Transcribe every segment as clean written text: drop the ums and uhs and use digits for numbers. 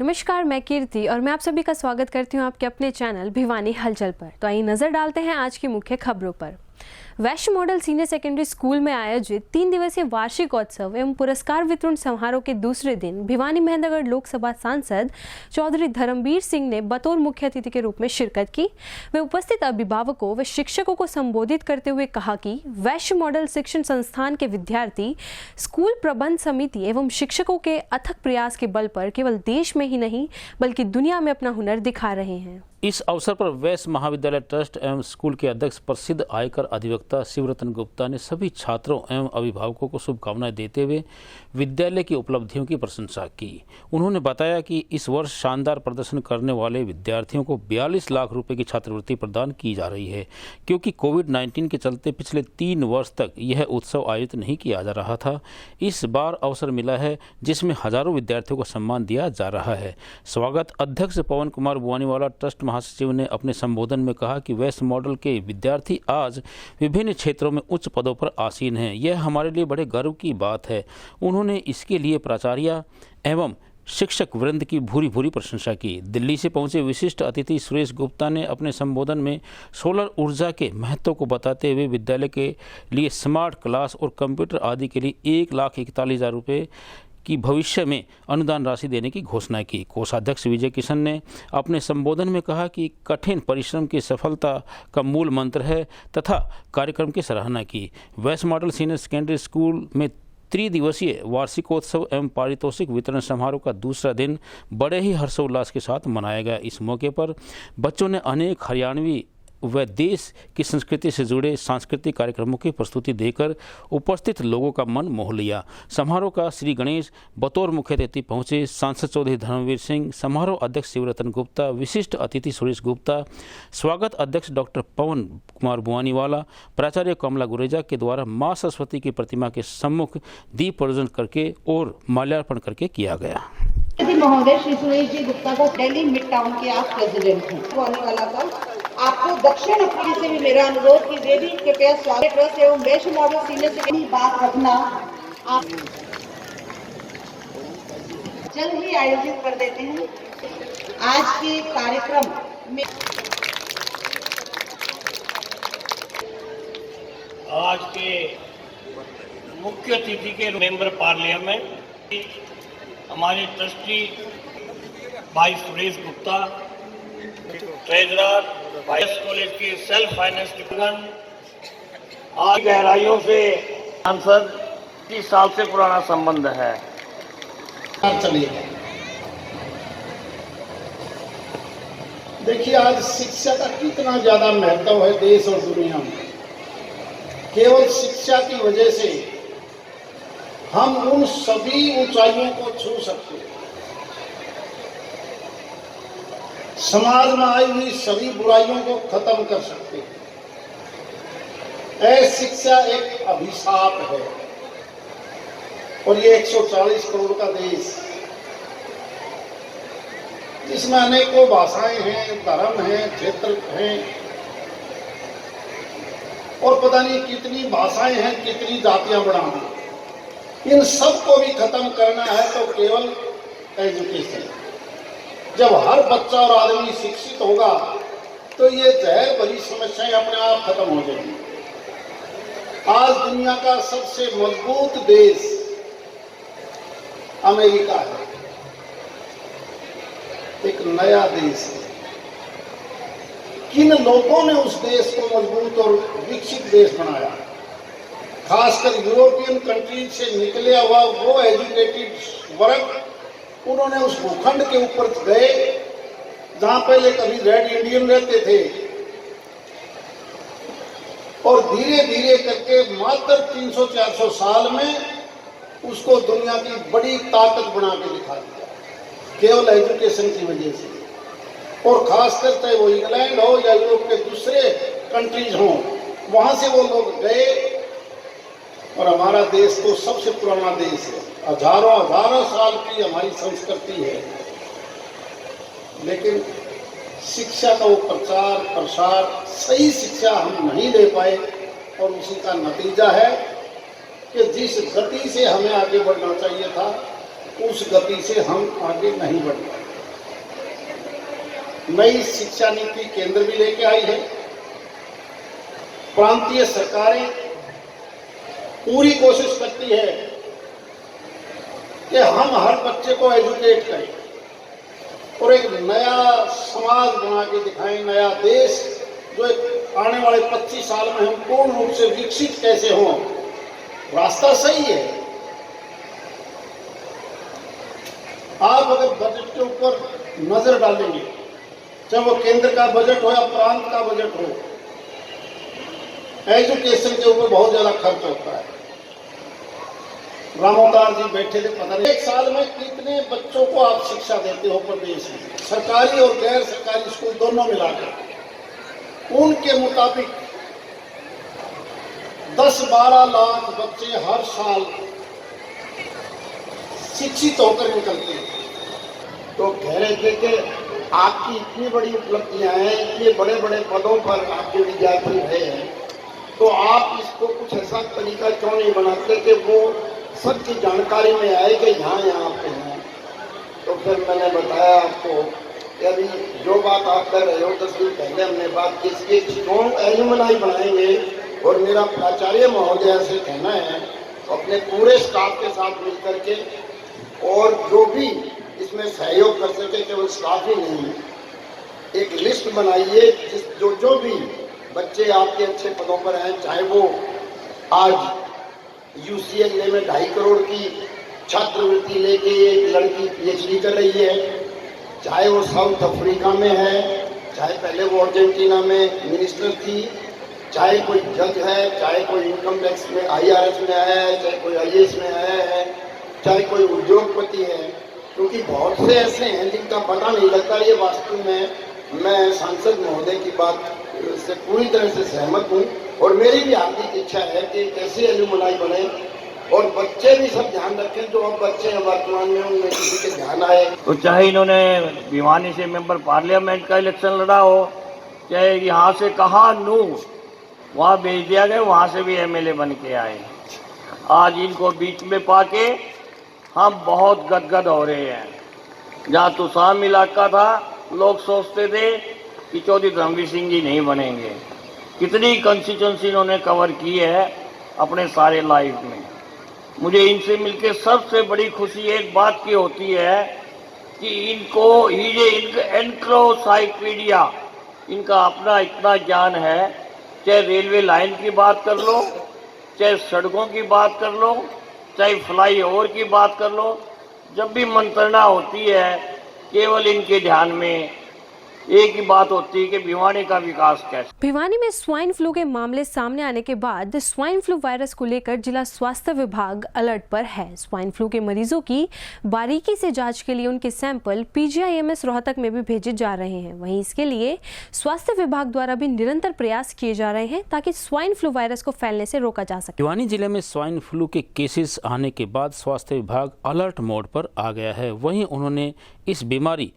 नमस्कार, मैं कीर्ति और मैं आप सभी का स्वागत करती हूं आपके अपने चैनल भिवानी हलचल पर। तो आइए नजर डालते हैं आज की मुख्य खबरों पर। वैश्य मॉडल सीनियर सेकेंडरी स्कूल में आयोजित 3 दिवसीय वार्षिकोत्सव एवं पुरस्कार वितरण समारोह के दूसरे दिन भिवानी महेंद्रगढ़ लोकसभा सांसद चौधरी धर्मवीर सिंह ने बतौर मुख्य अतिथि के रूप में शिरकत की। वे उपस्थित अभिभावकों व शिक्षकों को संबोधित करते हुए कहा कि वैश्य मॉडल शिक्षण संस्थान के विद्यार्थी स्कूल प्रबंध समिति एवं शिक्षकों के अथक प्रयास के बल पर केवल देश में ही नहीं बल्कि दुनिया में अपना हुनर दिखा रहे हैं। इस अवसर पर वैश्य महाविद्यालय ट्रस्ट एवं स्कूल के अध्यक्ष प्रसिद्ध आयकर अधिवक्ता शिवरतन गुप्ता ने सभी छात्रों एवं अभिभावकों को शुभकामनाएं देते हुए विद्यालय की उपलब्धियों की प्रशंसा की। उन्होंने बताया कि इस वर्ष शानदार प्रदर्शन करने वाले विद्यार्थियों को 42 लाख रुपए की छात्रवृत्ति प्रदान की जा रही है, क्योंकि कोविड-19 के चलते पिछले 3 वर्ष तक यह उत्सव आयोजित नहीं किया जा रहा था। इस बार अवसर मिला है जिसमें हजारों विद्यार्थियों को सम्मान दिया जा रहा है। स्वागत अध्यक्ष पवन कुमार बुआनीवाला ट्रस्ट महासचिव ने अपने संबोधन में कहा कि वैश्य मॉडल के विद्यार्थी आज विभिन्न क्षेत्रों में उच्च पदों पर आसीन हैं। यह हमारे लिए बड़े गर्व की बात है। उन्होंने इसके लिए प्राचार्य एवं शिक्षक वृंद की भूरी भूरी प्रशंसा की। दिल्ली से पहुंचे विशिष्ट अतिथि सुरेश गुप्ता ने अपने संबोधन में सोलर ऊर्जा के महत्व को बताते हुए विद्यालय के लिए स्मार्ट क्लास और कंप्यूटर आदि के लिए 1,41,000 रुपये की भविष्य में अनुदान राशि देने की घोषणा की। कोषाध्यक्ष विजय किशन ने अपने संबोधन में कहा कि कठिन परिश्रम की सफलता का मूल मंत्र है तथा कार्यक्रम की सराहना की। वैश्य मॉडल सीनियर सेकेंडरी स्कूल में त्रिदिवसीय वार्षिकोत्सव एवं पारितोषिक वितरण समारोह का दूसरा दिन बड़े ही हर्षोल्लास के साथ मनाया गया। इस मौके पर बच्चों ने अनेक हरियाणवी व देश की संस्कृति से जुड़े सांस्कृतिक कार्यक्रमों की प्रस्तुति देकर उपस्थित लोगों का मन मोह लिया। समारोह का श्री गणेश बतौर मुख्य अतिथि पहुंचे। सांसद चौधरी धर्मवीर सिंह, समारोह अध्यक्ष शिवरतन गुप्ता, विशिष्ट अतिथि सुरेश गुप्ता, स्वागत अध्यक्ष डॉक्टर पवन कुमार बुआनीवाला, प्राचार्य कमला गुरेजा के द्वारा माँ सरस्वती की प्रतिमा के सम्मुख दीप प्रज्वलन करके और माल्यार्पण करके किया गया। महोदय श्री सुरेश जी गुप्ता को दिल्ली मिड टाउन के आप प्रेसिडेंट हैं। बुआनीवाला का आपको दक्षिण अफ्रीका से भी मेरा अनुरोध कि वे भी कृपया स्वागत ट्रस्ट एवं वैश्य मॉडल सीनियर सेकेंडरी बात रखना आप जल्द ही आयोजित कर देते हैं। आज के कार्यक्रम में आज के मुख्य अतिथि के मेंबर पार्लियामेंट हमारे ट्रस्टी भाई Suresh Gupta, treasurer vice college के सेल्फ फाइनेंस डिपार्टमेंट, आज गहराइयों से सांसद 30 साल से पुराना संबंध है। चलिए देखिए आज शिक्षा का कितना ज्यादा महत्व है देश और दुनिया में। केवल शिक्षा की वजह से हम उन सभी ऊंचाइयों को छू सकते हैं। समाज में आई हुई सभी बुराइयों को खत्म कर सकते हैं। शिक्षा एक अभिशाप है और ये 140 करोड़ का देश जिसमें अनेकों भाषाएं हैं, धर्म हैं, क्षेत्र हैं और पता नहीं कितनी भाषाएं हैं, कितनी जातियां बढ़ाना। इन सब को भी खत्म करना है तो केवल एजुकेशन। जब हर बच्चा और आदमी शिक्षित होगा तो ये जहर भरी समस्याएं अपने आप खत्म हो जाएंगी। आज दुनिया का सबसे मजबूत देश अमेरिका है, एक नया देश है। किन लोगों ने उस देश को मजबूत और विकसित देश बनाया? खासकर यूरोपियन कंट्रीज से निकले हुआ वो एजुकेटेड वर्ग, उन्होंने उस भूखंड के ऊपर गए जहां पहले कभी रेड इंडियन रहते थे और धीरे धीरे करके मात्र 300-400 साल में उसको दुनिया की बड़ी ताकत बना के दिखा दिया, केवल एजुकेशन की वजह से। और खासकर चाहे वो इंग्लैंड हो या यूरोप के दूसरे कंट्रीज हों, वहां से वो लोग गए और हमारा देश तो सबसे पुराना देश है। हजारों साल की हमारी संस्कृति है, लेकिन शिक्षा का वो प्रचार प्रसार, सही शिक्षा हम नहीं ले पाए और उसी का नतीजा है कि जिस गति से हमें आगे बढ़ना चाहिए था उस गति से हम आगे नहीं बढ़ पाए। नई शिक्षा नीति केंद्र भी लेके आई है। प्रांतीय सरकारें पूरी कोशिश करती है कि हम हर बच्चे को एजुकेट करें और एक नया समाज बना के दिखाएं, नया देश जो एक आने वाले 25 साल में हम पूर्ण रूप से विकसित कैसे हों। रास्ता सही है। आप अगर बजट के ऊपर नजर डालेंगे, चाहे वो केंद्र का बजट हो या प्रांत का बजट हो, एजुकेशन के ऊपर बहुत ज्यादा खर्च होता है। रामोदार जी बैठे थे, पता नहीं एक साल में कितने बच्चों को आप शिक्षा देते हो प्रदेश में, सरकारी और गैर सरकारी स्कूल दोनों मिलाकर। उनके मुताबिक 10-12 लाख बच्चे हर साल शिक्षित होकर निकलते हैं। तो कह रहे थे कि आपकी इतनी बड़ी उपलब्धियां हैं, इतने बड़े बड़े पदों पर आपके विद्यार्थी रहे हैं, तो आप इसको कुछ ऐसा तरीका क्यों नहीं बनाते कि वो सबकी जानकारी में आए कि यहाँ पे हैं। तो फिर मैंने बताया आपको कि अभी जो बात आप कर रहे हो, 10 दिन पहले हमने बात की, इसकी स्ट्रॉन्ग एल्यूमिनाई बनाएंगे और मेरा प्राचार्य महोदय से कहना है अपने पूरे स्टाफ के साथ मिलकर के, और जो भी इसमें सहयोग कर सके, केवल स्टाफ ही नहीं, एक लिस्ट बनाइए जो भी बच्चे आपके अच्छे पदों पर हैं, चाहे वो आज UCLA में 2.5 करोड़ की छात्रवृत्ति लेके एक लड़की PhD कर रही है, चाहे वो साउथ अफ्रीका में है, चाहे पहले वो अर्जेंटीना में मिनिस्टर थी, चाहे कोई जज है, चाहे कोई इनकम टैक्स में IRS में आया है, चाहे कोई IAS में आया है, चाहे कोई उद्योगपति है, क्योंकि बहुत से ऐसे हैं जिनका पता नहीं लगता। ये वास्तव में मैं सांसद महोदय की बात से पूरी तरह से सहमत हूँ और मेरी भी हार्दिक इच्छा है कि कैसे एल्यूमिनाई बने और बच्चे भी सब ध्यान रखें। जो अब बच्चे हैं वर्तमान में, उनमें किसी के ध्यान आए। तो चाहे इन्होंने भिवानी से मेंबर पार्लियामेंट का इलेक्शन लड़ा हो, चाहे यहाँ से कहा नू वहाँ भेज दिया गया, वहाँ से भी MLA बन के आए। आज इनको बीच में पाके हम बहुत गदगद हो रहे हैं। जहाँ तुसाम इलाका था, लोग सोचते थे कि चौधरी धर्मवीर सिंह जी नहीं बनेंगे। कितनी कंस्टिट्यूंसी इन्होंने कवर की है अपने सारे लाइफ में। मुझे इनसे मिलकर सबसे बड़ी खुशी एक बात की होती है कि इनको एनक्लोसाइक्लोपीडिया, इनका अपना इतना ज्ञान है। चाहे रेलवे लाइन की बात कर लो, चाहे सड़कों की बात कर लो, चाहे फ्लाईओवर की बात कर लो, जब भी मंत्रणा होती है केवल इनके ध्यान में एक ही बात होती है कि भिवानी का विकास कैसे। भिवानी में स्वाइन फ्लू के मामले सामने आने के बाद स्वाइन फ्लू वायरस को लेकर जिला स्वास्थ्य विभाग अलर्ट पर है। स्वाइन फ्लू के मरीजों की बारीकी से जांच के लिए उनके सैंपल PGIMS रोहतक में भी भेजे जा रहे हैं। वहीं इसके लिए स्वास्थ्य विभाग द्वारा भी निरंतर प्रयास किए जा रहे हैं ताकि स्वाइन फ्लू वायरस को फैलने से रोका जा सके। भिवानी जिले में स्वाइन फ्लू के केसेस आने के बाद स्वास्थ्य विभाग अलर्ट मोड पर आ गया है। वहीं उन्होंने इस बीमारी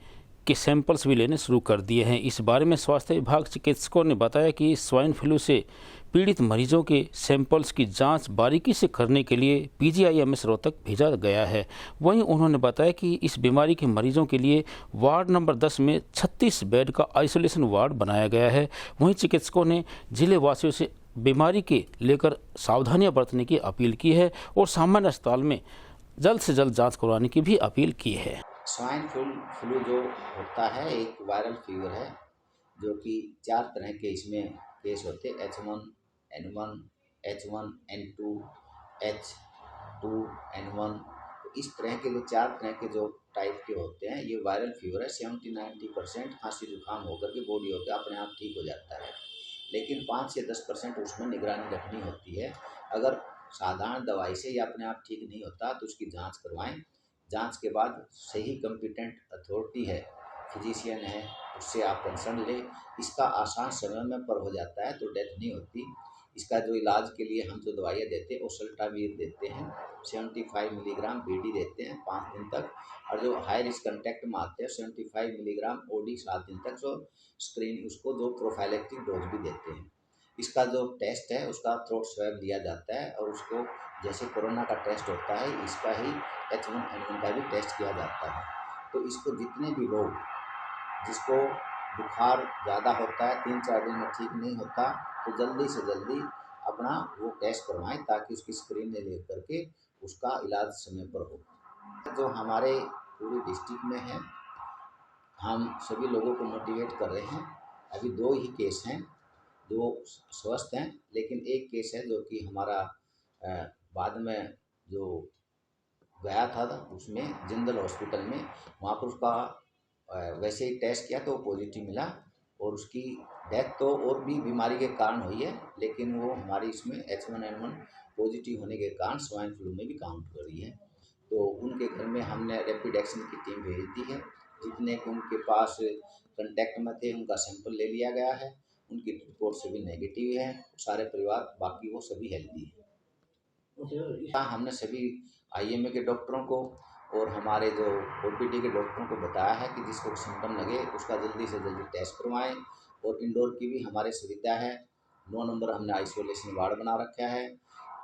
के सैंपल्स भी लेने शुरू कर दिए हैं। इस बारे में स्वास्थ्य विभाग चिकित्सकों ने बताया कि स्वाइन फ्लू से पीड़ित मरीजों के सैंपल्स की जांच बारीकी से करने के लिए PGIMS रोहतक भेजा गया है। वहीं उन्होंने बताया कि इस बीमारी के मरीजों के लिए वार्ड नंबर 10 में 36 बेड का आइसोलेशन वार्ड बनाया गया है। वहीं चिकित्सकों ने जिले वासियों से बीमारी के लेकर सावधानियां बरतने की अपील की है और सामान्य अस्पताल में जल्द से जल्द जाँच करवाने की भी अपील की है। स्वाइन फ्लू जो होता है एक वायरल फीवर है, जो कि 4 तरह के इसमें केस होते हैं, H1N1, H1N2, H2N1। तो इस तरह के जो 4 तरह के जो टाइप के होते हैं, ये वायरल फीवर है। 70-90% खांसी जुकाम होकर के बॉडी होकर अपने आप ठीक हो जाता है, लेकिन 5 से 10% उसमें निगरानी रखनी होती है। अगर साधारण दवाई से ये अपने आप ठीक नहीं होता तो उसकी जाँच करवाएँ। जांच के बाद सही कॉम्पिटेंट अथॉरिटी है, फिजिशियन है, उससे आप कंसल्ट लें। इसका आसान समय में पर हो जाता है तो डेथ नहीं होती। इसका जो इलाज के लिए हम जो दवाइयाँ देते हैं ओसेल्टावीर देते हैं, 75 मिलीग्राम BD देते हैं 5 दिन तक, और जो हाई रिस्क कंटेक्ट में आते हैं 75 मिलीग्राम OD 7 दिन तक, जो स्क्रीन उसको जो प्रोफाइलेक्टिक डोज भी देते हैं। इसका जो टेस्ट है उसका थ्रोट स्वैब लिया जाता है और उसको जैसे कोरोना का टेस्ट होता है इसका ही H1N1 का भी टेस्ट किया जाता है। तो इसको जितने भी लोग जिसको बुखार ज़्यादा होता है, 3-4 दिन में ठीक नहीं होता, तो जल्दी से जल्दी अपना वो टेस्ट करवाएं ताकि उसकी स्क्रीन ले करके उसका इलाज समय पर हो। जो हमारे पूरी डिस्ट्रिक्ट में है, हम सभी लोगों को मोटिवेट कर रहे हैं। अभी 2 ही केस हैं जो स्वस्थ हैं, लेकिन एक केस है जो कि हमारा बाद में जो गया था उसमें जिंदल हॉस्पिटल में, वहाँ पर उसका वैसे ही टेस्ट किया तो पॉजिटिव मिला और उसकी डेथ तो और भी बीमारी के कारण हुई है, लेकिन वो हमारी इसमें H1N1 पॉजिटिव होने के कारण स्वाइन फ्लू में भी काउंट कर रही है। तो उनके घर में हमने रैपिड एक्शन की टीम भेज दी है। जितने उनके पास कंटेक्ट में थे उनका सैंपल ले लिया गया है, उनकी रिपोर्ट सभी नेगेटिव है, सारे परिवार बाकी वो सभी हेल्दी है। हमने सभी IMA के डॉक्टरों को और हमारे जो OPD के डॉक्टरों को बताया है कि जिसको सिम्टम लगे उसका जल्दी से जल्दी टेस्ट करवाएं। और इंडोर की भी हमारे सुविधा है, 9 नंबर हमने आइसोलेशन वार्ड बना रखा है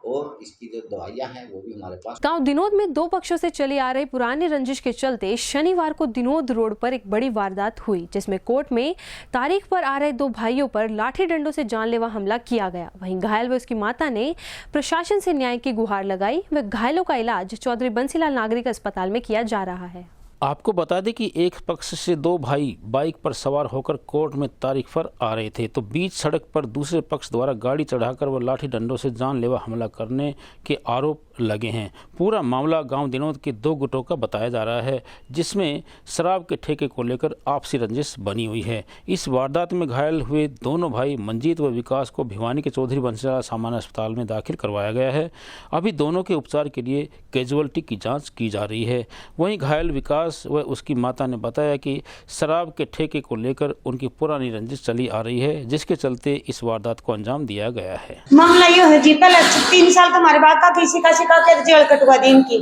और इसकी जो दवाइयाँ हैं वो भी हमारे पास। गांव दिनोद में 2 पक्षों से चली आ रही पुरानी रंजिश के चलते शनिवार को दिनोद रोड पर एक बड़ी वारदात हुई, जिसमें कोर्ट में तारीख पर आ रहे 2 भाइयों पर लाठी डंडों से जानलेवा हमला किया गया। वहीं घायल व उसकी माता ने प्रशासन से न्याय की गुहार लगाई व घायलों का इलाज चौधरी बंसीलाल नागरिक अस्पताल में किया जा रहा है। आपको बता दें कि एक पक्ष से 2 भाई बाइक पर सवार होकर कोर्ट में तारीख पर आ रहे थे, तो बीच सड़क पर दूसरे पक्ष द्वारा गाड़ी चढ़ाकर व लाठी डंडों से जानलेवा हमला करने के आरोप लगे हैं। पूरा मामला गांव दिनोद के 2 गुटों का बताया जा रहा है, जिसमें शराब के ठेके को लेकर आपसी रंजिश बनी हुई है। इस वारदात में घायल हुए दोनों भाई मंजीत व विकास को भिवानी के चौधरी बंसीलाल सामान्य अस्पताल में दाखिल करवाया गया है। अभी दोनों के उपचार के लिए कैजुअलिटी की जाँच की जा रही है। वहीं घायल विकास व उसकी माता ने बताया कि शराब के ठेके को लेकर उनकी पुरानी रंजिश चली आ रही है, जिसके चलते इस वारदात को अंजाम दिया गया है। मामला ये है जी, पहले 3 साल तो हमारे बाल का किसी का शिका के जेल कटवा दी इनकी,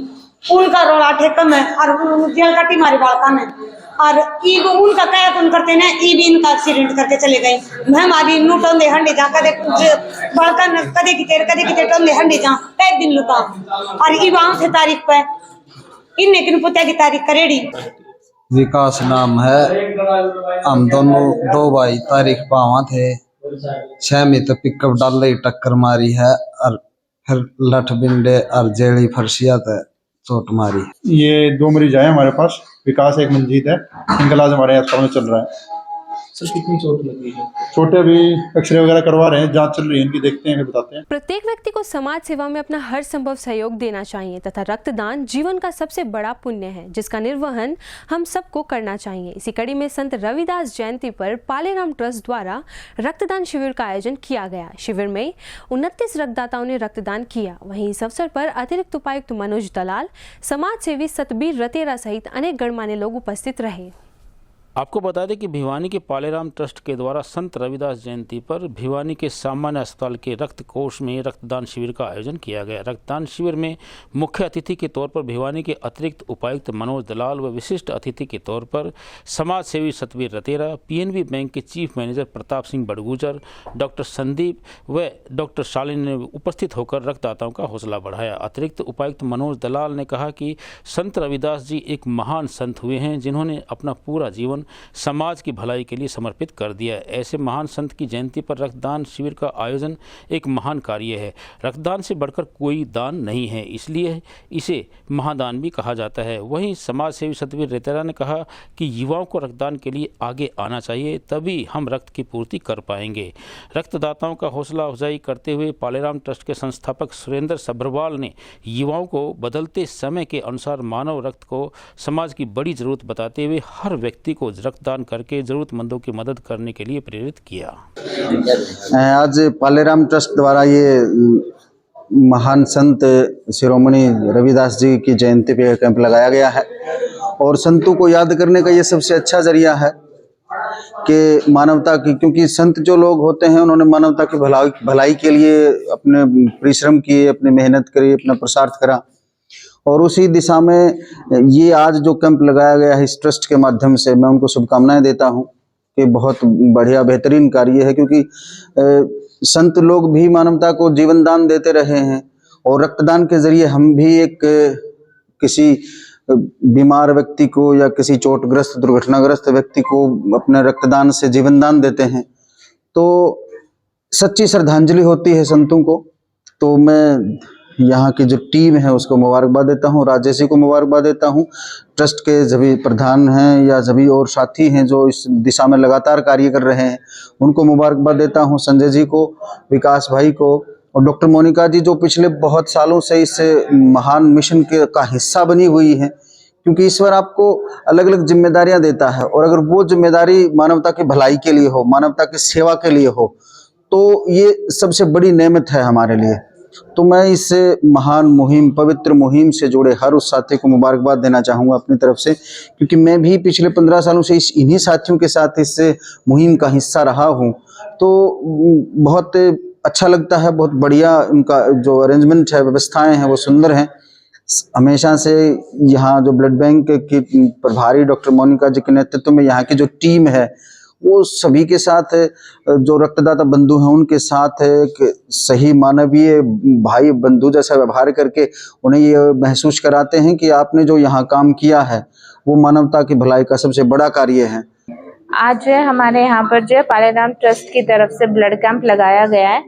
उनका रोला ठेका में और जेल कटी हमारे बालका में, और ई उनका कया कौन करते ना, ई भी इनका एक्सीडेंट करके चले गए। मैं हमारी नूटों दे हंडी जा कदे बालका कदे की टोंदे हंडी जा एक दिन लुका, और ई वहां से तारीख पे इनने किन पुत्या की तारीख करेड़ी। विकास नाम है, हम दोनों 2 भाई तारीख पावा थे 6 में तो पिकअप डाल रही टक्कर मारी है और फिर लठ बिंडे और जेड़ी फरसिया थे चोट मारी। ये 2 मरीज आए हमारे पास, विकास एक मंजीत है, इनका इलाज हमारे अस्पताल में चल रहा है। सर कितनी चोट लगी है? छोटे भी एक्सरे वगैरह करवा रहे हैं, जांच चल रही है इनकी, देखते हैं फिर बताते हैं। प्रत्येक व्यक्ति को समाज सेवा में अपना हर संभव सहयोग देना चाहिए तथा रक्तदान जीवन का सबसे बड़ा पुण्य है, जिसका निर्वहन हम सबको करना चाहिए। इसी कड़ी में संत रविदास जयंती पर पालेराम ट्रस्ट द्वारा रक्तदान शिविर का आयोजन किया गया। शिविर में 29 रक्तदाताओं ने रक्तदान किया। वहीं इस अवसर पर अतिरिक्त उपायुक्त मनोज दलाल, समाज सेवी सतबीर रतेरा सहित अनेक गणमान्य लोग उपस्थित रहे। आपको बता दें कि भिवानी के पालेराम ट्रस्ट के द्वारा संत रविदास जयंती पर भिवानी के सामान्य अस्पताल के रक्त कोष में रक्तदान शिविर का आयोजन किया गया। रक्तदान शिविर में मुख्य अतिथि के तौर पर भिवानी के अतिरिक्त उपायुक्त मनोज दलाल व विशिष्ट अतिथि के तौर पर समाज सेवी सतबीर रतेरा, PNB बैंक के chief manager Pratap Singh Badgujar, doctor Sandeep व डॉक्टर शालिनी ने उपस्थित होकर रक्तदाताओं का हौसला बढ़ाया। अतिरिक्त उपायुक्त मनोज दलाल ने कहा कि संत रविदास जी एक महान संत हुए हैं, जिन्होंने अपना पूरा जीवन समाज की भलाई के लिए समर्पित कर दिया। ऐसे महान संत की जयंती पर रक्तदान शिविर का आयोजन एक महान कार्य है। रक्तदान से बढ़कर कोई दान नहीं है, इसलिए इसे महादान भी कहा जाता है। वहीं समाज सेवी सतबीर रतेरा ने कहा कि युवाओं को रक्तदान के लिए आगे आना चाहिए, तभी हम रक्त की पूर्ति कर पाएंगे। रक्तदाताओं का हौसला अफजाई करते हुए पालेराम ट्रस्ट के संस्थापक सुरेंद्र सब्रवाल ने युवाओं को बदलते समय के अनुसार मानव रक्त को समाज की बड़ी जरूरत बताते हुए हर व्यक्ति को रक्तदान करके जरूरतमंदों की मदद करने के लिए प्रेरित किया। आज पालेराम ट्रस्ट द्वारा ये महान संत शिरोमणि रविदास जी की जयंती पे कैंप लगाया गया है और संतों को याद करने का ये सबसे अच्छा जरिया है कि मानवता की, क्योंकि संत जो लोग होते हैं उन्होंने मानवता की भलाई के लिए अपने परिश्रम किए, अपनी मेहनत करी, अपना पुरुषार्थ करा और उसी दिशा में ये आज जो कैंप लगाया गया है इस ट्रस्ट के माध्यम से मैं उनको शुभकामनाएं देता हूं कि बहुत बढ़िया बेहतरीन कार्य है, क्योंकि संत लोग भी मानवता को जीवन दान देते रहे हैं और रक्तदान के जरिए हम भी एक किसी बीमार व्यक्ति को या किसी चोटग्रस्त दुर्घटनाग्रस्त व्यक्ति को अपने रक्तदान से जीवन दान देते हैं, तो सच्ची श्रद्धांजलि होती है संतों को। तो मैं यहाँ की जो टीम है उसको मुबारकबाद देता हूँ, राजेश जी को मुबारकबाद देता हूँ, ट्रस्ट के सभी प्रधान हैं या सभी और साथी हैं जो इस दिशा में लगातार कार्य कर रहे हैं उनको मुबारकबाद देता हूँ, संजय जी को, विकास भाई को और डॉक्टर मोनिका जी जो पिछले बहुत सालों से इस महान मिशन का हिस्सा बनी हुई है, क्योंकि ईश्वर आपको अलग अलग जिम्मेदारियां देता है और अगर वो जिम्मेदारी मानवता की भलाई के लिए हो, मानवता की सेवा के लिए हो, तो ये सबसे बड़ी नेमत है हमारे लिए। तो मैं इस महान मुहिम, पवित्र मुहिम से जुड़े हर उस साथी को मुबारकबाद देना चाहूँगा अपनी तरफ से, क्योंकि मैं भी पिछले 15 सालों से इन्हीं साथियों के साथ इस मुहिम का हिस्सा रहा हूँ। तो बहुत अच्छा लगता है, बहुत बढ़िया उनका जो अरेंजमेंट है, व्यवस्थाएं हैं वो सुंदर हैं। हमेशा से यहाँ जो ब्लड बैंक की प्रभारी डॉक्टर मोनिका जी के नेतृत्व में यहाँ की जो टीम है वो सभी के साथ, जो रक्तदाता बंधु हैं उनके साथ एक सही मानवीय भाई बंधु जैसा व्यवहार करके उन्हें ये महसूस कराते हैं कि आपने जो यहाँ काम किया है वो मानवता की भलाई का सबसे बड़ा कार्य है। आज जो है हमारे यहाँ पर जो है पालेराम ट्रस्ट की तरफ से ब्लड कैंप लगाया गया है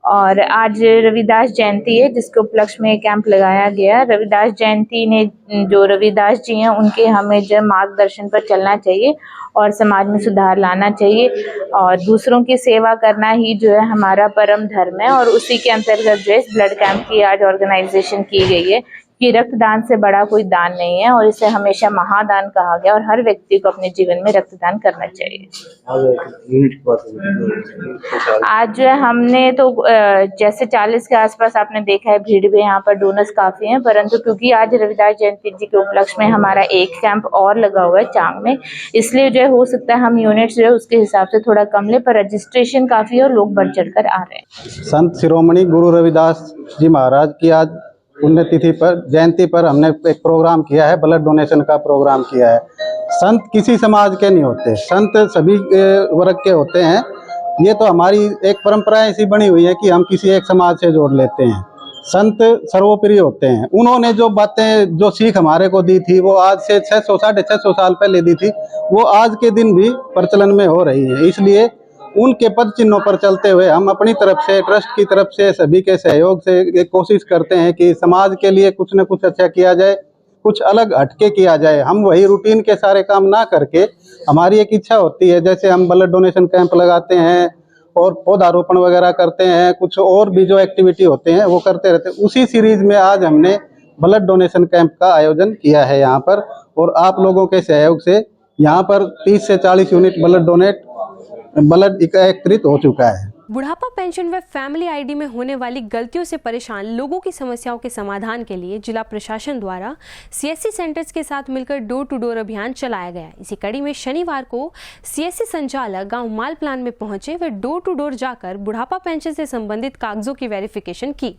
और आज रविदास जयंती है जिसके उपलक्ष्य में कैंप लगाया गया। रविदास जयंती ने जो रविदास जी हैं उनके हमें जो मार्गदर्शन पर चलना चाहिए और समाज में सुधार लाना चाहिए और दूसरों की सेवा करना ही जो है हमारा परम धर्म है। और उसी के अंतर्गत जो है इस ब्लड कैंप की आज ऑर्गेनाइजेशन की गई है कि रक्तदान से बड़ा कोई दान नहीं है और इसे हमेशा महादान कहा गया और हर व्यक्ति को अपने जीवन में रक्तदान करना चाहिए। आज जो है हमने तो जैसे 40 के आसपास आपने देखा है, भीड़ भी यहाँ पर डोनर्स काफी हैं, परंतु क्योंकि आज रविदास जयंती जी के उपलक्ष्य में हमारा एक कैंप और लगा हुआ है चांग में, इसलिए जो है हो सकता है हम यूनिट जो है उसके हिसाब से थोड़ा कम ले, पर रजिस्ट्रेशन काफी है और लोग बढ़ चढ़ कर आ रहे हैं। संत शिरोमणि गुरु रविदास जी महाराज की आज पुण्यतिथि पर, जयंती पर हमने एक प्रोग्राम किया है, ब्लड डोनेशन का प्रोग्राम किया है। संत किसी समाज के नहीं होते, संत सभी वर्ग के होते हैं। ये तो हमारी एक परंपरा ऐसी बनी हुई है कि हम किसी एक समाज से जोड़ लेते हैं। संत सर्वोपरि होते हैं। उन्होंने जो बातें, जो सीख हमारे को दी थी वो आज से 600 साढ़े 600 साल पहले दी थी, वो आज के दिन भी प्रचलन में हो रही है। इसलिए उनके पद चिन्हों पर चलते हुए हम अपनी तरफ से, ट्रस्ट की तरफ से, सभी के सहयोग से कोशिश करते हैं कि समाज के लिए कुछ न कुछ अच्छा किया जाए, कुछ अलग हटके किया जाए। हम वही रूटीन के सारे काम ना करके, हमारी एक इच्छा होती है, जैसे हम ब्लड डोनेशन कैंप लगाते हैं और पौधारोपण वगैरह करते हैं, कुछ और भी जो एक्टिविटी होते हैं वो करते रहते हैं। उसी सीरीज में आज हमने ब्लड डोनेशन कैंप का आयोजन किया है यहाँ पर, और आप लोगों के सहयोग से यहाँ पर 30 से 40 यूनिट ब्लड एकत्रित हो चुका है। बुढ़ापा पेंशन व फैमिली आईडी में होने वाली गलतियों से परेशान लोगों की समस्याओं के समाधान के लिए जिला प्रशासन द्वारा सीएससी सेंटर्स के साथ मिलकर डोर टू डोर अभियान चलाया गया। इसी कड़ी में शनिवार को सीएससी संचालक गांव माल प्लान में पहुंचे व डोर टू डोर जाकर बुढ़ापा पेंशन से संबंधित कागजों की वेरिफिकेशन की।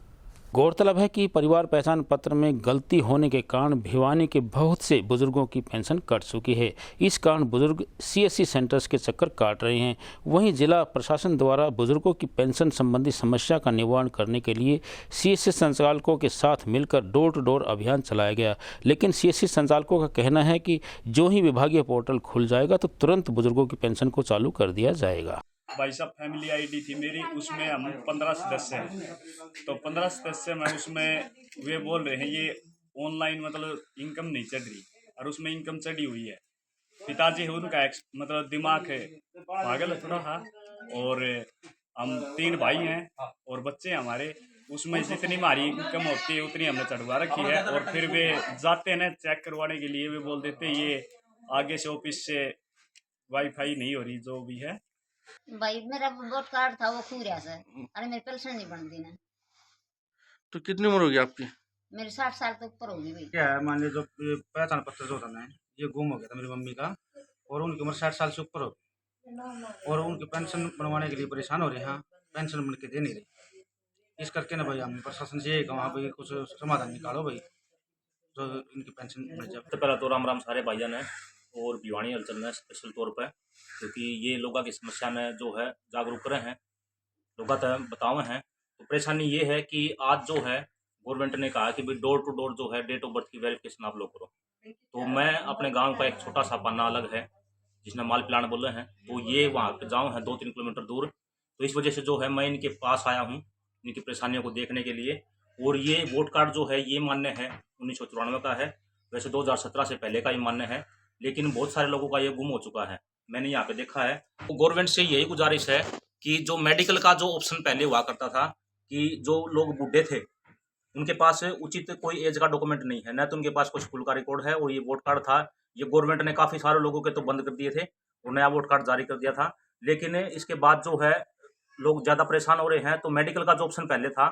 गौरतलब है कि परिवार पहचान पत्र में गलती होने के कारण भिवानी के बहुत से बुजुर्गों की पेंशन कट चुकी है। इस कारण बुजुर्ग सीएससी सेंटर्स के चक्कर काट रहे हैं। वहीं जिला प्रशासन द्वारा बुजुर्गों की पेंशन संबंधी समस्या का निवारण करने के लिए सीएससी संचालकों के साथ मिलकर डोर टू डोर अभियान चलाया गया। लेकिन सीएससी संचालकों का कहना है कि जो ही विभागीय पोर्टल खुल जाएगा तो तुरंत बुजुर्गों की पेंशन को चालू कर दिया जाएगा। भाई साहब, फैमिली आईडी थी मेरी, उसमें हम 15 सदस्य हैं, तो 15 सदस्य में उसमें वे बोल रहे हैं ये ऑनलाइन मतलब इनकम नहीं चढ़ रही, और उसमें इनकम चढ़ी हुई है। पिताजी है उनका मतलब दिमाग है पागल है थोड़ा सा, और हम 3 भाई हैं और बच्चे हैं हमारे, उसमें जितनी हमारी इनकम होती है उतनी हमने चढ़वा रखी है। और फिर वे जाते हैं चेक करवाने के लिए, वे बोल देते हैं ये आगे से ऑफिस से वाईफाई नहीं हो रही जो भी है। भाई मेरा वोट कार्ड था वो खो गया सर, अरे मेरी पेंशन नहीं बनती ना। तो कितनी उम्र होगी आपकी? मेरी 60 साल तो ऊपर होगी भाई। क्या है, मान लीजिए जो पहचान पत्र जो था ना, ये गुम हो गया था मेरी मम्मी का, और उनकी उम्र 60 साल से ऊपर हो गई, और उनकी पेंशन बनवाने के लिए परेशान हो रही हैं, पेंशन बन के दे नहीं रही। इस करके ना भाई हम प्रशासन से यही कहा वहाँ पर कुछ समाधान निकालो भाई, जो इनकी पेंशन मिल जाए। सबसे पहला तो राम राम सारे भाईजान है और भिवानी हलचल में स्पेशल तौर पर, क्योंकि ये लोगों की समस्या में जो है जागरूक करे हैं, लोग बतावे हैं। तो परेशानी ये है कि आज जो है गवर्नमेंट ने कहा कि भाई डोर टू डोर जो है डेट ऑफ बर्थ की वेरिफिकेशन आप लोग करो। तो मैं अपने गांव का एक छोटा सा पन्ना अलग है जिसमें माल प्लांट बोले हैं, तो ये वहाँ पे गाँव है 2-3 किलोमीटर दूर। तो इस वजह से जो है मैं इनके पास आया हूँ इनकी परेशानियों को देखने के लिए। और ये वोट कार्ड जो है ये मान्य है 1994 का है, वैसे 2017 से पहले का ही मान्य है, लेकिन बहुत सारे लोगों का ये गुम हो चुका है, मैंने यहाँ पे देखा है। तो गवर्नमेंट से यही गुजारिश है कि जो मेडिकल का जो ऑप्शन पहले हुआ करता था कि जो लोग बूढ़े थे उनके पास उचित कोई एज का डॉक्यूमेंट नहीं है, न तो उनके पास कुछ स्कूल का रिकॉर्ड है, और ये वोट कार्ड था ये गवर्नमेंट ने काफ़ी सारे लोगों के तो बंद कर दिए थे और नया वोट कार्ड जारी कर दिया था। लेकिन इसके बाद जो है लोग ज़्यादा परेशान हो रहे हैं। तो मेडिकल का जो ऑप्शन पहले था,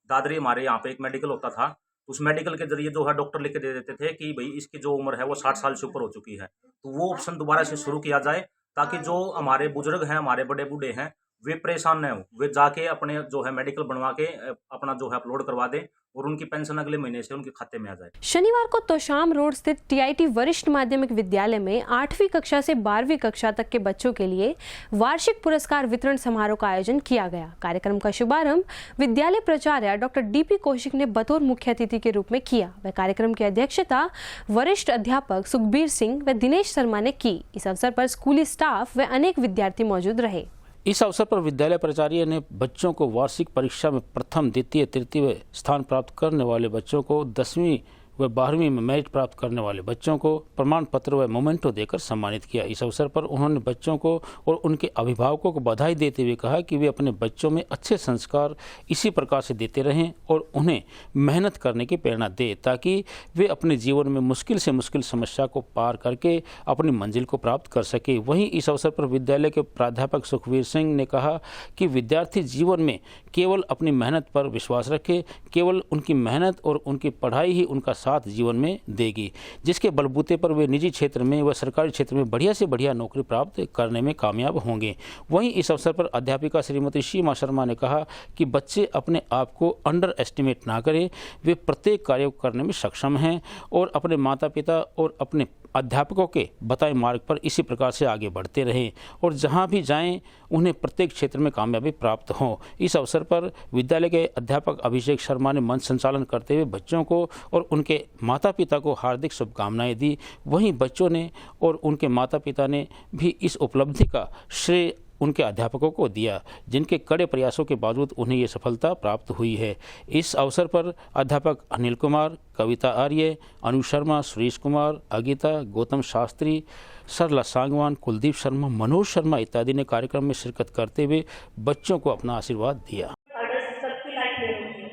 दादरी हमारे यहाँ पे एक मेडिकल होता था, उस मेडिकल के जरिए जो है डॉक्टर लिख के दे देते थे कि भाई इसकी जो उम्र है वो 60 साल से ऊपर हो चुकी है। तो वो ऑप्शन दोबारा से शुरू किया जाए ताकि जो हमारे बुजुर्ग हैं, हमारे बड़े बूढ़े हैं, वे परेशान न हो, वे जाके अपने जो है मेडिकल बनवा के अपना जो है अपलोड करवा दें और उनकी पेंशन अगले महीने से उनके खाते में आ जाए। शनिवार को तोशाम रोड स्थित टीआईटी वरिष्ठ माध्यमिक विद्यालय में 8वीं कक्षा से 12वीं कक्षा तक के बच्चों के लिए वार्षिक पुरस्कार वितरण समारोह का आयोजन किया गया। कार्यक्रम का शुभारंभ विद्यालय प्राचार्य डॉक्टर डीपी कौशिक ने बतौर मुख्य अतिथि के रूप में किया। वह कार्यक्रम की अध्यक्षता वरिष्ठ अध्यापक सुखबीर सिंह व दिनेश शर्मा ने की। इस अवसर पर स्कूली स्टाफ व अनेक विद्यार्थी मौजूद रहे। इस अवसर पर विद्यालय प्राचार्य ने बच्चों को वार्षिक परीक्षा में प्रथम, द्वितीय, तृतीय स्थान प्राप्त करने वाले बच्चों को, 10वीं व 12वीं में मेरिट प्राप्त करने वाले बच्चों को प्रमाण पत्र व मोमेंटो देकर सम्मानित किया। इस अवसर पर उन्होंने बच्चों को और उनके अभिभावकों को बधाई देते हुए कहा कि वे अपने बच्चों में अच्छे संस्कार इसी प्रकार से देते रहें और उन्हें मेहनत करने की प्रेरणा दें ताकि वे अपने जीवन में मुश्किल से मुश्किल समस्या को पार करके अपनी मंजिल को प्राप्त कर सके। वहीं इस अवसर पर विद्यालय के प्राध्यापक सुखबीर सिंह ने कहा कि विद्यार्थी जीवन में केवल अपनी मेहनत पर विश्वास रखे, केवल उनकी मेहनत और उनकी पढ़ाई ही उनका साथ जीवन में देगी, जिसके बलबूते पर वे निजी क्षेत्र में व सरकारी क्षेत्र में बढ़िया से बढ़िया नौकरी प्राप्त करने में कामयाब होंगे। वहीं इस अवसर पर अध्यापिका श्रीमती सीमा शर्मा ने कहा कि बच्चे अपने आप को अंडर एस्टिमेट ना करें, वे प्रत्येक कार्य करने में सक्षम हैं और अपने माता पिता और अपने अध्यापकों के बताए मार्ग पर इसी प्रकार से आगे बढ़ते रहें और जहां भी जाएं उन्हें प्रत्येक क्षेत्र में कामयाबी प्राप्त हो। इस अवसर पर विद्यालय के अध्यापक अभिषेक शर्मा ने मंच संचालन करते हुए बच्चों को और उनके माता पिता को हार्दिक शुभकामनाएं दी। वहीं बच्चों ने और उनके माता पिता ने भी इस उपलब्धि का श्रेय उनके अध्यापकों को दिया, जिनके कड़े प्रयासों के बावजूद उन्हें ये सफलता प्राप्त हुई है। इस अवसर पर अध्यापक अनिल कुमार, कविता आर्य, अनु शर्मा, सुरेश कुमार, अगिता, गौतम शास्त्री, सरला सांगवान, कुलदीप शर्मा, मनोज शर्मा इत्यादि ने कार्यक्रम में शिरकत करते हुए बच्चों को अपना आशीर्वाद दिया। सबकी लाइफ में होती है,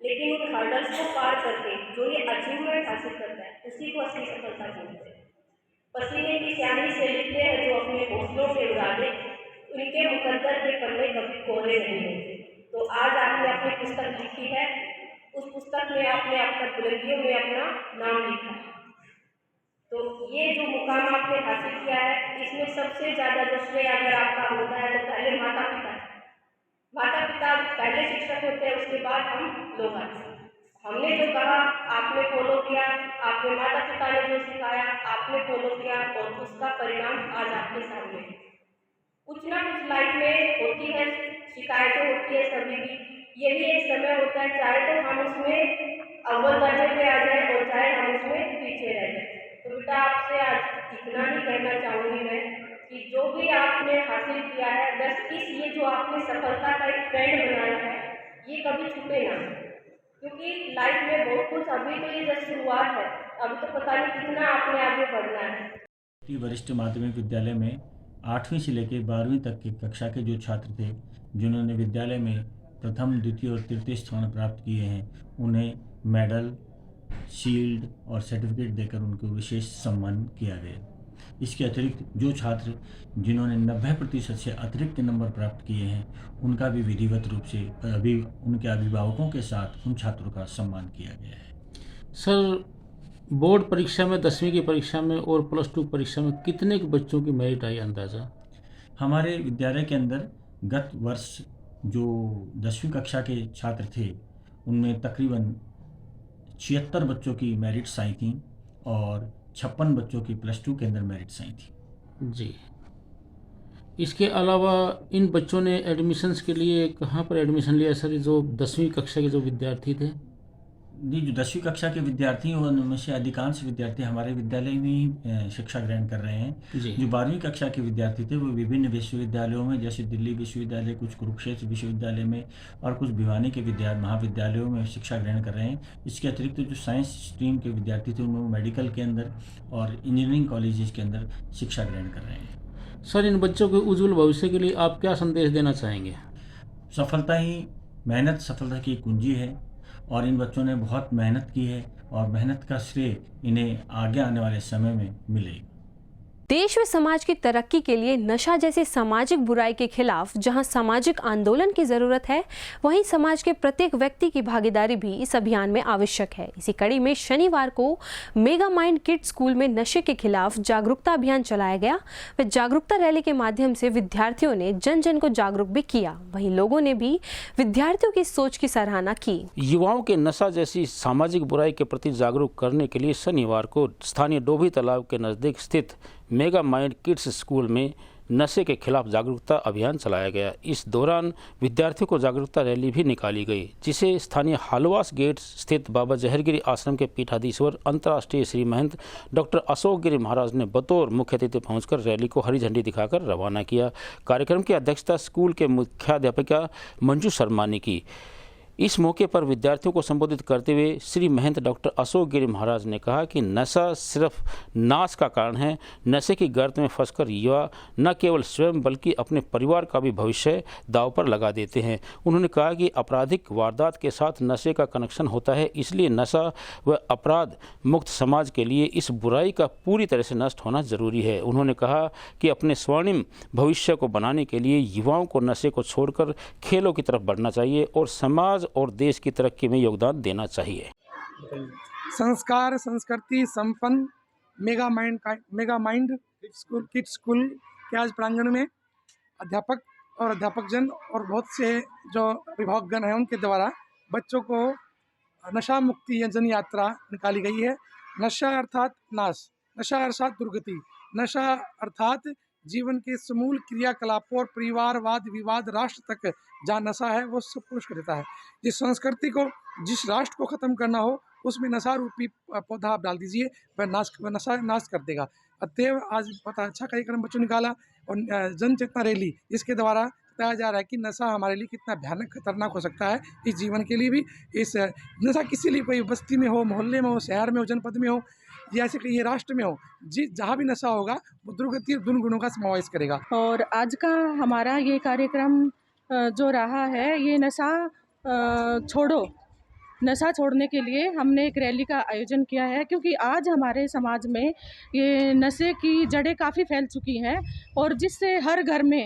लेकिन उन हर्डल्स को पार करके जो ये अचीवमेंट हासिल करता है उसी को असली सफलता बोलते हैं। पसीने की स्याही से लिखते हैं जो अपने हौसलों से उड़ा दे, उनके मुकद्दर के पन्ने कभी कोरे नहीं होते। तो आज आपने अपनी पुस्तक लिखी है, उस पुस्तक में आपने अपना बुलंदियों में अपना नाम लिखा है। तो ये जो मुकाम आपने हासिल किया है, इसमें सबसे ज़्यादा जो श्रेय अगर आपका होता है तो पहले माता पिता पहले शिक्षक होते हैं, उसके बाद हम लोग आते हैं। हमने जो कहा आपने फॉलो किया, आपने माता पिता ने जो सिखाया आपने फॉलो किया और उसका परिणाम आज आपके सामने है। कुछ ना कुछ लाइफ में होती है, शिकायतें होती है सभी की, यही एक समय होता है चाहे तो हम उसमें अव्वल दर्जे पे आ जाए और चाहे हम उसमें पीछे रह जाए। तो बेटा आपसे आज इतना ही कहना चाहूँगी मैं कि जो भी आपने हासिल किया है, बस ये जो आपने सफलता का एक ट्रेंड बनाया है ये कभी छूटे ना, क्योंकि लाइफ में बहुत कुछ, अभी तो ये जस्ट शुरुआत है, अभी तो पता नहीं कितना आपने आगे बढ़ना है। वरिष्ठ माध्यमिक विद्यालय में 8वीं से लेकर 12वीं तक की कक्षा के जो छात्र थे जिन्होंने विद्यालय में प्रथम, द्वितीय और तृतीय स्थान प्राप्त किए हैं, उन्हें मेडल, शील्ड और सर्टिफिकेट देकर उनको विशेष सम्मान किया गया। इसके अतिरिक्त जो छात्र जिन्होंने 90% से अतिरिक्त नंबर प्राप्त किए हैं उनका भी विधिवत रूप से उनके अभिभावकों के साथ उन छात्रों का सम्मान किया गया है। सर, बोर्ड परीक्षा में 10वीं की परीक्षा में और +2 परीक्षा में कितने के बच्चों की मेरिट आई अंदाज़ा? हमारे विद्यालय के अंदर गत वर्ष जो 10वीं कक्षा के छात्र थे उनमें तकरीबन 76 बच्चों की मेरिट्स आई थी और 56 बच्चों की +2 के अंदर मेरिट्स आई थी। जी, इसके अलावा इन बच्चों ने एडमिशन्स के लिए कहाँ पर एडमिशन लिया सर, जो 10वीं कक्षा के जो विद्यार्थी थे? ये जो 10वीं कक्षा के विद्यार्थी हैं उनमें से अधिकांश विद्यार्थी हमारे विद्यालय में ही शिक्षा ग्रहण कर रहे हैं। जो 12वीं कक्षा के विद्यार्थी थे वो विभिन्न विश्वविद्यालयों में, जैसे दिल्ली विश्वविद्यालय, कुछ कुरुक्षेत्र विश्वविद्यालय में और कुछ भिवानी के महाविद्यालयों में शिक्षा ग्रहण कर रहे हैं। इसके अतिरिक्त जो साइंस स्ट्रीम के विद्यार्थी थे उनमें मेडिकल के अंदर और इंजीनियरिंग कॉलेजेस के अंदर शिक्षा ग्रहण कर रहे हैं। सर, इन बच्चों के उज्जवल भविष्य के लिए आप क्या संदेश देना चाहेंगे? सफलता ही मेहनत सफलता की कुंजी है और इन बच्चों ने बहुत मेहनत की है और मेहनत का श्रेय इन्हें आगे आने वाले समय में मिलेगा। देश व समाज की तरक्की के लिए नशा जैसी सामाजिक बुराई के खिलाफ जहां सामाजिक आंदोलन की जरूरत है, वहीं समाज के प्रत्येक व्यक्ति की भागीदारी भी इस अभियान में आवश्यक है। इसी कड़ी में शनिवार को मेगा माइंड किड्स स्कूल में नशे के खिलाफ जागरूकता अभियान चलाया गया। व जागरूकता रैली के माध्यम से विद्यार्थियों ने जन जन को जागरूक भी किया। वहीं लोगों ने भी विद्यार्थियों की सोच की सराहना की। युवाओं के नशा जैसी सामाजिक बुराई के प्रति जागरूक करने के लिए शनिवार को स्थानीय डोभी तालाब के नजदीक स्थित मेगा माइंड किड्स स्कूल में नशे के खिलाफ जागरूकता अभियान चलाया गया। इस दौरान विद्यार्थियों को जागरूकता रैली भी निकाली गई, जिसे स्थानीय हालवास गेट स्थित बाबा जहरगिरी आश्रम के पीठाधीश्वर अंतर्राष्ट्रीय श्री महंत डॉक्टर अशोक गिरी महाराज ने बतौर मुख्य अतिथि पहुंचकर रैली को हरी झंडी दिखाकर रवाना किया। कार्यक्रम की अध्यक्षता स्कूल के मुख्याध्यापिका मंजू शर्मा ने की। इस मौके पर विद्यार्थियों को संबोधित करते हुए श्री महंत डॉक्टर अशोक गिरी महाराज ने कहा कि नशा सिर्फ नाश का कारण है। नशे की गर्त में फंसकर युवा न केवल स्वयं बल्कि अपने परिवार का भी भविष्य दांव पर लगा देते हैं। उन्होंने कहा कि आपराधिक वारदात के साथ नशे का कनेक्शन होता है, इसलिए नशा व अपराध मुक्त समाज के लिए इस बुराई का पूरी तरह से नष्ट होना जरूरी है। उन्होंने कहा कि अपने स्वर्णिम भविष्य को बनाने के लिए युवाओं को नशे को छोड़कर खेलों की तरफ बढ़ना चाहिए और समाज और देश की तरक्की में योगदान देना चाहिए। संस्कार संस्कृति संपन्न मेगा माइंड किड्स स्कूल के आज प्रांगण में अध्यापक और अध्यापकजन और बहुत से जो अभिभावकगण हैं उनके द्वारा बच्चों को नशा मुक्ति जन यात्रा निकाली गई है। नशा अर्थात नाश, नशा अर्थात दुर्गति, नशा अर्थात जीवन के समूल क्रियाकलापों और परिवारवाद विवाद राष्ट्र तक जहाँ नशा है वो सब कुछ कर देता है। जिस संस्कृति को, जिस राष्ट्र को ख़त्म करना हो उसमें नशा रूपी पौधा आप डाल दीजिए, वह नशा नाश कर देगा। अतएव आज पता अच्छा कार्यक्रम बच्चों निकाला और जन चेतना रैली, जिसके द्वारा बताया जा रहा है कि नशा हमारे लिए कितना भयानक खतरनाक हो सकता है, इस जीवन के लिए भी। इस नशा किसी लिए, कोई बस्ती में हो, मोहल्ले में हो, शहर में हो, जनपद में हो, जैसे कि ये राष्ट्र में हो, जहाँ भी नशा होगा वो दुर्गति और दुर्गुणों का समावेश करेगा। और आज का हमारा ये कार्यक्रम जो रहा है, ये नशा छोड़ो, नशा छोड़ने के लिए हमने एक रैली का आयोजन किया है, क्योंकि आज हमारे समाज में ये नशे की जड़ें काफ़ी फैल चुकी हैं और जिससे हर घर में,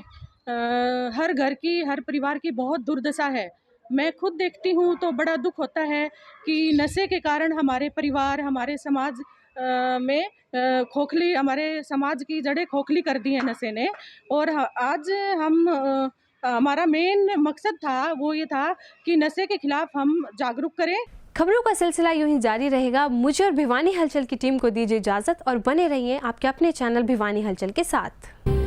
हर घर की, हर परिवार की बहुत दुर्दशा है। मैं खुद देखती हूँ तो बड़ा दुख होता है कि नशे के कारण हमारे परिवार, हमारे समाज में खोखली, हमारे समाज की जड़ें खोखली कर दी है नशे ने। और आज हमारा मेन मकसद था वो ये था कि नशे के खिलाफ हम जागरूक करें। खबरों का सिलसिला यूं ही जारी रहेगा। मुझे और भिवानी हलचल की टीम को दीजिए इजाजत और बने रहिए आपके अपने चैनल भिवानी हलचल के साथ।